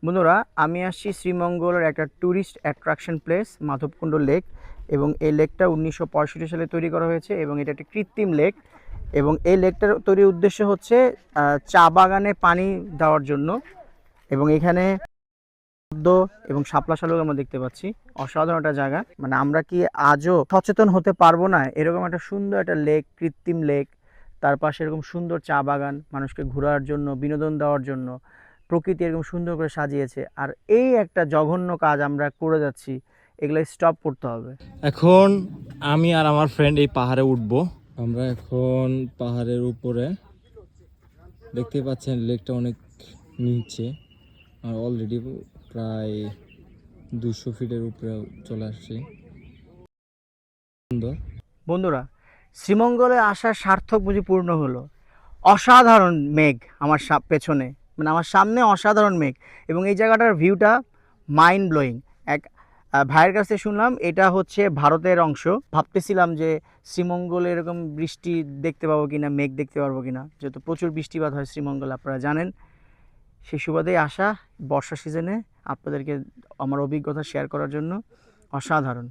বন্ধুরা, আমি আসছি শ্রীমঙ্গলের একটা tourist attraction place Madhabkunda lake. এবং এই লেকটা 1965 সালে তৈরি করা হয়েছে এবং এটা একটা কৃত্রিম লেক। এবং এই লেকটার তৈরির উদ্দেশ্য হচ্ছে চা বাগানে পানি দেওয়ার জন্য। এবং এখানে পদ্ম এবং শাপলা শালুক আমরা দেখতে পাচ্ছি। অসাধারণ একটা জায়গা, মানে আমরা কি আজও সচেতন হতে পারবো না? এরকম একটা সুন্দর একটা লেক, কৃত্রিম লেক, তার পাশে এরকম সুন্দর চা বাগান, মানুষকে ঘোরার জন্য, বিনোদন দেওয়ার জন্য প্রকৃতি এরকম সুন্দর করে সাজিয়েছে। আর এই একটা জঘন্য কাজ আমরা করে যাচ্ছি, এগুলো স্টপ করতে হবে। এখন আমি আর আমার ফ্রেন্ড এই পাহাড়ে উঠবো। আমরা এখন পাহাড়ের উপরে, দেখতে পাচ্ছেন লেকটা অনেক নিচে, আর অলরেডি প্রায় 200 ফিটের উপরে চলে আসছি। সুন্দর। বন্ধুরা, শ্রীমঙ্গলে আসার সার্থক বুঝি পূর্ণ হলো। অসাধারণ মেঘ আমার পেছনে, মানে আমার সামনে অসাধারণ মেঘ। এবং এই জায়গাটার ভিউটা মাইন্ড ব্লোয়িং। এক ভাইয়ের কাছে শুনলাম এটা হচ্ছে ভারতের অংশ। ভাবতেছিলাম যে শ্রীমঙ্গলে এরকম বৃষ্টি দেখতে পাবো কিনা, মেঘ দেখতে পারবো কিনা, যেহেতু প্রচুর বৃষ্টিপাত হয় শ্রীমঙ্গলে, আপনারা জানেন। সেই সুবাদেই আসা বর্ষা সিজনে আপনাদেরকে আমার অভিজ্ঞতা শেয়ার করার জন্য। অসাধারণ।